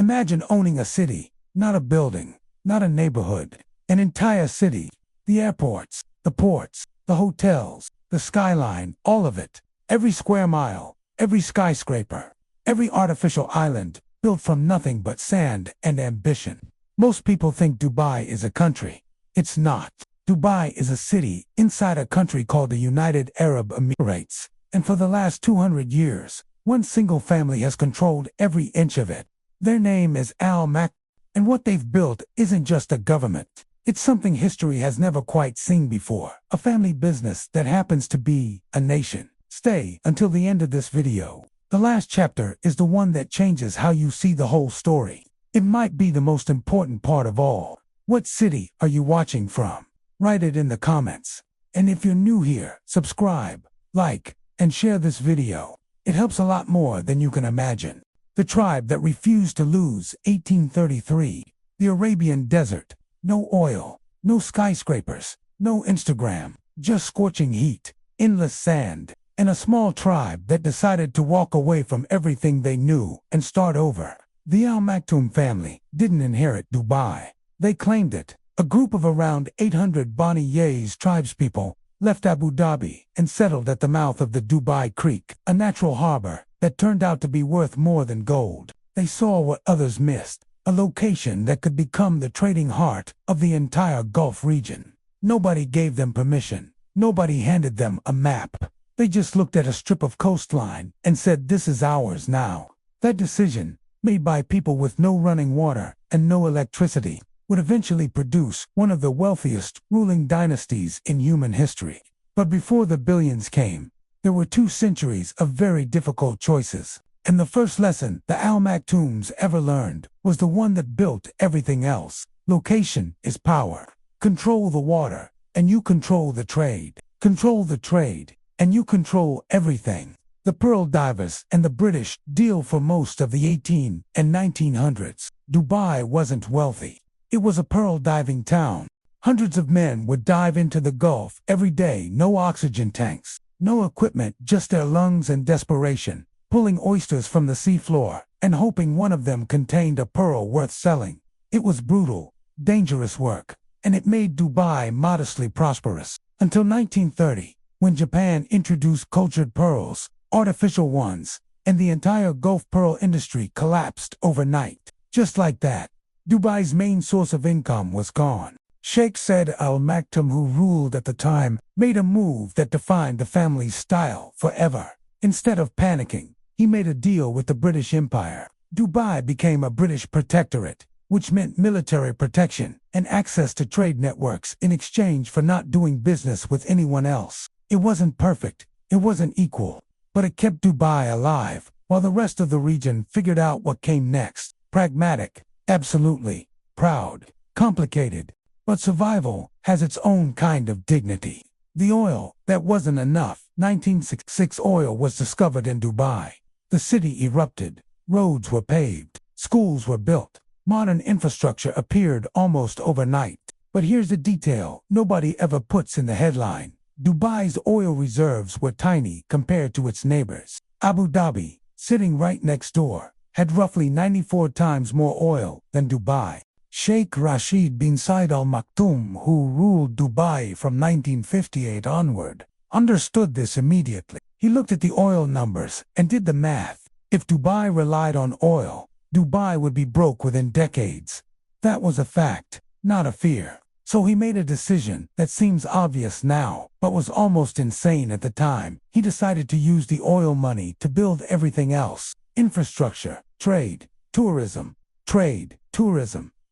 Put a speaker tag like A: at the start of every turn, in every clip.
A: Imagine owning a city, not a building, not a neighborhood, an entire city. The airports, the ports, the hotels, the skyline, all of it. Every square mile, every skyscraper, every artificial island, built from nothing but sand and ambition. Most people think Dubai is a country. It's not. Dubai is a city inside a country called the United Arab Emirates. And for the last 200 years, one single family has controlled every inch of it. Their name is Al Maktoum, and what they've built isn't just a government. It's something history has never quite seen before. A family business that happens to be a nation. Stay until the end of this video. The last chapter is the one that changes how you see the whole story. It might be the most important part of all. What city are you watching from? Write it in the comments. And if you're new here, subscribe, like, and share this video. It helps a lot more than you can imagine. The tribe that refused to lose, 1833. The Arabian Desert. No oil, no skyscrapers, no Instagram, just scorching heat, endless sand, and a small tribe that decided to walk away from everything they knew and start over. The Al Maktoum family didn't inherit Dubai. They claimed it. A group of around 800 Bani Yas tribespeople left Abu Dhabi and settled at the mouth of the Dubai Creek, a natural harbor that turned out to be worth more than gold. They saw what others missed, a location that could become the trading heart of the entire Gulf region. Nobody gave them permission. Nobody handed them a map. They just looked at a strip of coastline and said, "This is ours now." That decision, made by people with no running water and no electricity, would eventually produce one of the wealthiest ruling dynasties in human history. But before the billions came, there were 2 centuries of very difficult choices. And the first lesson the Al Maktoums ever learned was the one that built everything else. Location is power. Control the water, and you control the trade. Control the trade, and you control everything. The pearl divers and the British deal for most of the 18 and 1900s. Dubai wasn't wealthy. It was a pearl diving town. Hundreds of men would dive into the Gulf every day, no oxygen tanks, no equipment, just their lungs and desperation, pulling oysters from the seafloor and hoping one of them contained a pearl worth selling. It was brutal, dangerous work, and it made Dubai modestly prosperous. Until 1930, when Japan introduced cultured pearls, artificial ones, and the entire Gulf pearl industry collapsed overnight. Just like that, Dubai's main source of income was gone. Sheikh Said Al Maktoum, who ruled at the time, made a move that defined the family's style forever. Instead of panicking, he made a deal with the British Empire. Dubai became a British protectorate, which meant military protection and access to trade networks in exchange for not doing business with anyone else. It wasn't perfect, it wasn't equal, but it kept Dubai alive, while the rest of the region figured out what came next. Pragmatic, absolutely, proud, complicated, but survival has its own kind of dignity. The oil, that wasn't enough. 1966 oil was discovered in Dubai. The city erupted, roads were paved, schools were built, modern infrastructure appeared almost overnight. But here's the detail nobody ever puts in the headline. Dubai's oil reserves were tiny compared to its neighbors. Abu Dhabi, sitting right next door, had roughly 94 times more oil than Dubai. Sheikh Rashid bin Said Al Maktoum, who ruled Dubai from 1958 onward, understood this immediately. He looked at the oil numbers and did the math. If Dubai relied on oil, Dubai would be broke within decades. That was a fact, not a fear. So he made a decision that seems obvious now, but was almost insane at the time. He decided to use the oil money to build everything else. Infrastructure, trade, tourism,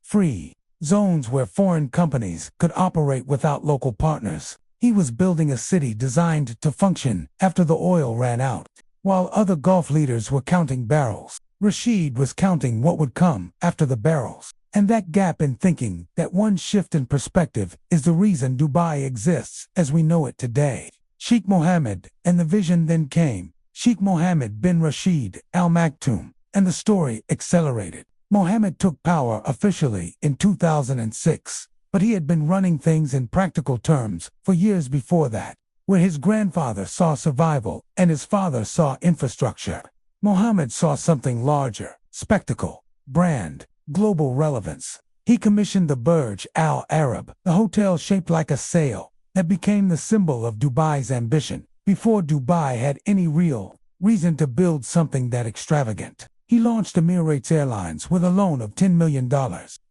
A: free zones where foreign companies could operate without local partners. He was building a city designed to function after the oil ran out. While other Gulf leaders were counting barrels, Rashid was counting what would come after the barrels. And that gap in thinking, that one shift in perspective, is the reason Dubai exists as we know it today. Sheikh Mohammed, and the vision then came. Sheikh Mohammed bin Rashid Al Maktoum, and the story accelerated. Mohammed took power officially in 2006, but he had been running things in practical terms for years before that, where his grandfather saw survival and his father saw infrastructure. Mohammed saw something larger, spectacle. Brand, global relevance. He commissioned the Burj Al Arab, the hotel shaped like a sail, that became the symbol of Dubai's ambition, before Dubai had any real reason to build something that extravagant. He launched Emirates Airlines with a loan of $10 million,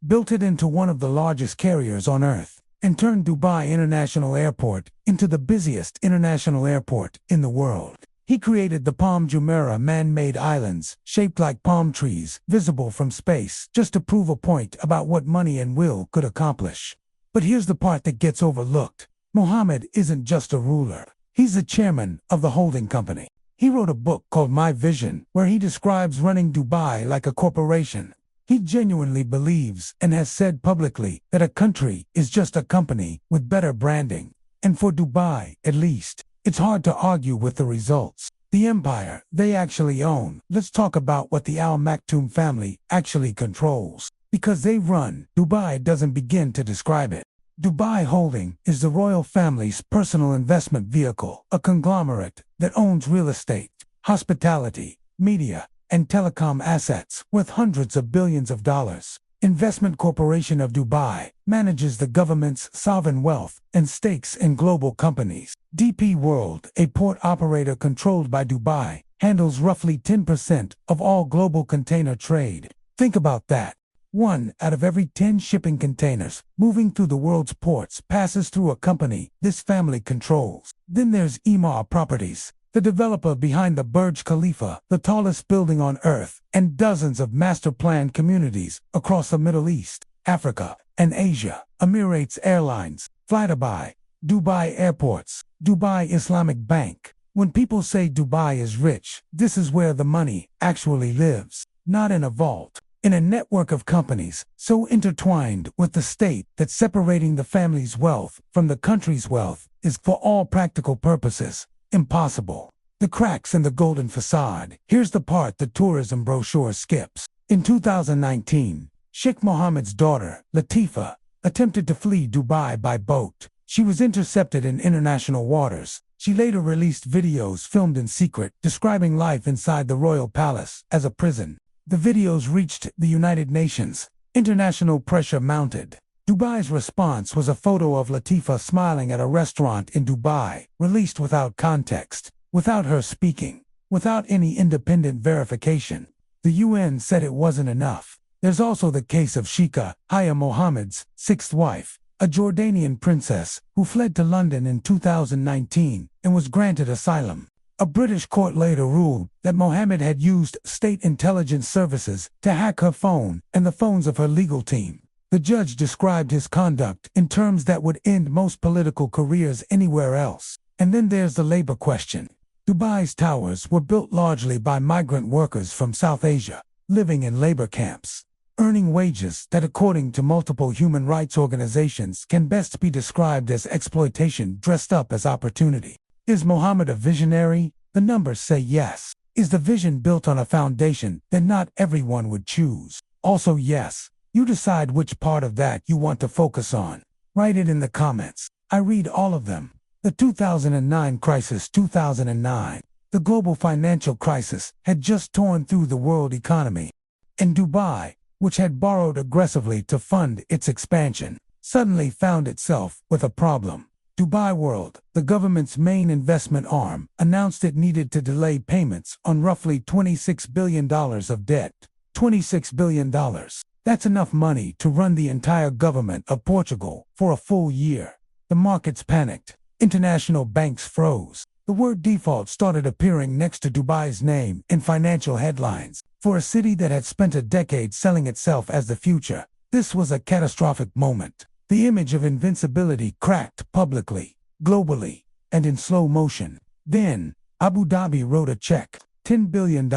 A: built it into one of the largest carriers on earth, and turned Dubai International Airport into the busiest international airport in the world. He created the Palm Jumeirah man-made islands, shaped like palm trees, visible from space, just to prove a point about what money and will could accomplish. But here's the part that gets overlooked. Mohammed isn't just a ruler. He's the chairman of the holding company. He wrote a book called My Vision, where he describes running Dubai like a corporation. He genuinely believes and has said publicly that a country is just a company with better branding. And for Dubai, at least, it's hard to argue with the results. The empire they actually own. Let's talk about what the Al Maktoum family actually controls. Because they run, Dubai doesn't begin to describe it. Dubai Holding is the royal family's personal investment vehicle, a conglomerate that owns real estate, hospitality, media, and telecom assets worth hundreds of billions of dollars. Investment Corporation of Dubai manages the government's sovereign wealth and stakes in global companies. DP World, a port operator controlled by Dubai, handles roughly 10% of all global container trade. Think about that. 1 out of every 10 shipping containers moving through the world's ports passes through a company this family controls. Then there's Emaar Properties, the developer behind the Burj Khalifa, the tallest building on earth, and dozens of master-planned communities across the Middle East, Africa, and Asia. Emirates Airlines, Flydubai, Dubai Airports, Dubai Islamic Bank. When people say Dubai is rich, this is where the money actually lives, not in a vault. In a network of companies so intertwined with the state that separating the family's wealth from the country's wealth is, for all practical purposes, impossible. The cracks in the golden facade. Here's the part the tourism brochure skips. In 2019, Sheikh Mohammed's daughter, Latifa, attempted to flee Dubai by boat. She was intercepted in international waters. She later released videos filmed in secret describing life inside the royal palace as a prison. The videos reached the United Nations. International pressure mounted. Dubai's response was a photo of Latifa smiling at a restaurant in Dubai, released without context, without her speaking, without any independent verification. The UN said it wasn't enough. There's also the case of Sheikha Haya Mohammed's sixth wife, a Jordanian princess who fled to London in 2019 and was granted asylum. A British court later ruled that Mohammed had used state intelligence services to hack her phone and the phones of her legal team. The judge described his conduct in terms that would end most political careers anywhere else. And then there's the labor question. Dubai's towers were built largely by migrant workers from South Asia, living in labor camps, earning wages that, according to multiple human rights organizations, can best be described as exploitation dressed up as opportunity. Is Mohammed a visionary? The numbers say yes. Is the vision built on a foundation that not everyone would choose? Also yes. You decide which part of that you want to focus on. Write it in the comments. I read all of them. The 2009 crisis. 2009. The global financial crisis had just torn through the world economy. And Dubai, which had borrowed aggressively to fund its expansion, suddenly found itself with a problem. Dubai World, the government's main investment arm, announced it needed to delay payments on roughly $26 billion of debt. $26 billion. That's enough money to run the entire government of Portugal for a full year. The markets panicked. International banks froze. The word default started appearing next to Dubai's name in financial headlines. For a city that had spent a decade selling itself as the future, this was a catastrophic moment. The image of invincibility cracked publicly, globally, and in slow motion. Then, Abu Dhabi wrote a check, $10 billion.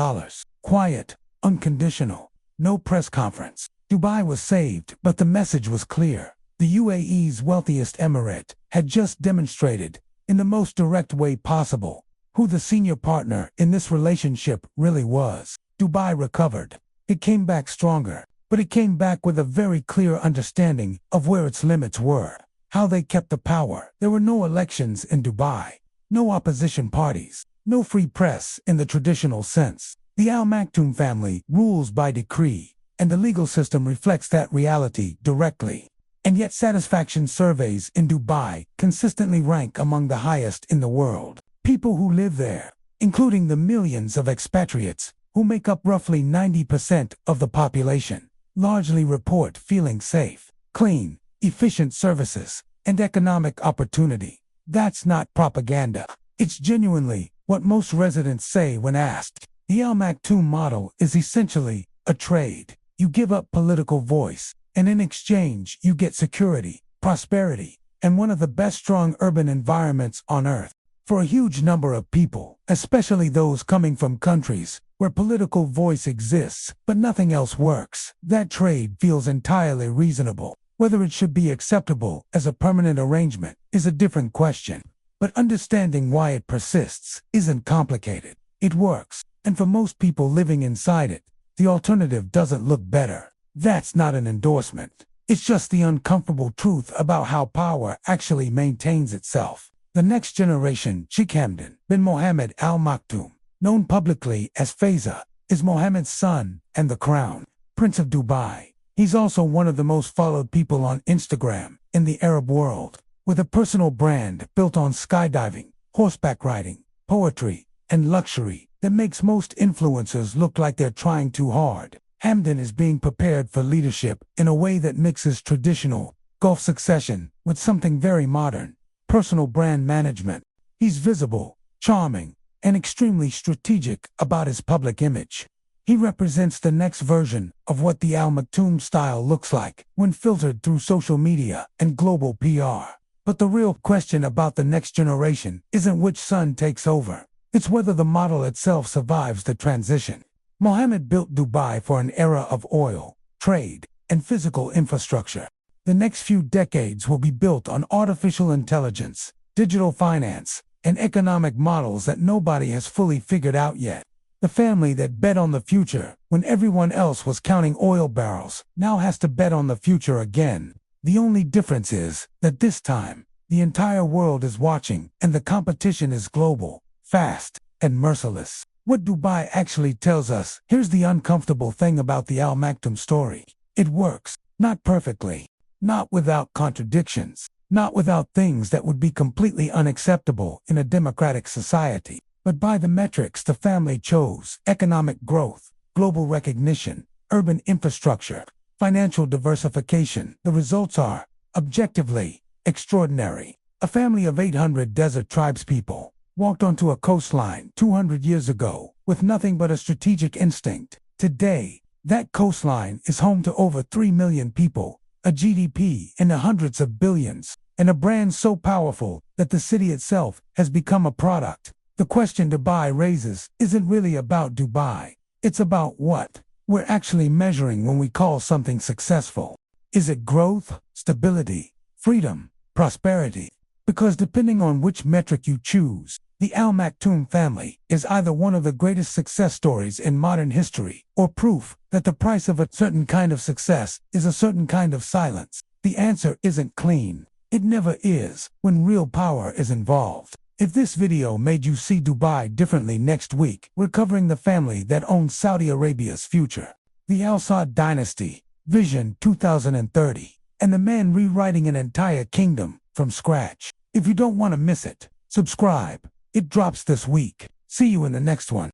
A: Quiet, unconditional, no press conference. Dubai was saved, but the message was clear. The UAE's wealthiest emirate had just demonstrated, in the most direct way possible, who the senior partner in this relationship really was. Dubai recovered. It came back stronger. But it came back with a very clear understanding of where its limits were, how they kept the power. There were no elections in Dubai, no opposition parties, no free press in the traditional sense. The Al Maktoum family rules by decree. and the legal system reflects that reality directly. And yet satisfaction surveys in Dubai consistently rank among the highest in the world. People who live there, including the millions of expatriates, who make up roughly 90% of the population, largely report feeling safe, clean, efficient services, and economic opportunity. That's not propaganda. It's genuinely what most residents say when asked. The Al Maktoum model is essentially a trade. You give up political voice, and in exchange you get security, prosperity, and one of the best strong urban environments on earth. For a huge number of people, especially those coming from countries where political voice exists but nothing else works, that trade feels entirely reasonable. Whether it should be acceptable as a permanent arrangement is a different question. But understanding why it persists isn't complicated. It works, and for most people living inside it, the alternative doesn't look better. That's not an endorsement. It's just the uncomfortable truth about how power actually maintains itself. The next generation, Sheikh Hamdan bin Mohammed Al Maktoum, known publicly as Faiza, is Mohammed's son and the Crown Prince of Dubai. He's also one of the most followed people on Instagram in the Arab world, with a personal brand built on skydiving, horseback riding, poetry, and luxury that makes most influencers look like they're trying too hard. Hamdan is being prepared for leadership in a way that mixes traditional Gulf succession with something very modern, personal brand management. He's visible, charming, and extremely strategic about his public image. He represents the next version of what the Al Maktoum style looks like when filtered through social media and global PR. But the real question about the next generation isn't which son takes over. It's whether the model itself survives the transition. Mohammed built Dubai for an era of oil, trade, and physical infrastructure. The next few decades will be built on artificial intelligence, digital finance, and economic models that nobody has fully figured out yet. The family that bet on the future when everyone else was counting oil barrels now has to bet on the future again. The only difference is that this time, the entire world is watching and the competition is global, fast, and merciless. What Dubai actually tells us, here's the uncomfortable thing about the Al Maktoum story. It works, not perfectly, not without contradictions, not without things that would be completely unacceptable in a democratic society, but by the metrics the family chose: economic growth, global recognition, urban infrastructure, financial diversification. The results are, objectively, extraordinary. A family of 800 desert tribespeople walked onto a coastline 200 years ago with nothing but a strategic instinct. Today, that coastline is home to over 3 million people, a GDP in the hundreds of billions, and a brand so powerful that the city itself has become a product. The question Dubai raises isn't really about Dubai. It's about what we're actually measuring when we call something successful. Is it growth, stability, freedom, prosperity? Because depending on which metric you choose, the Al Maktoum family is either one of the greatest success stories in modern history or proof that the price of a certain kind of success is a certain kind of silence. The answer isn't clean. It never is when real power is involved. If this video made you see Dubai differently, next week we're covering the family that owns Saudi Arabia's future, the Al Saud dynasty, Vision 2030, and the man rewriting an entire kingdom from scratch. If you don't want to miss it, subscribe. It drops this week. See you in the next one.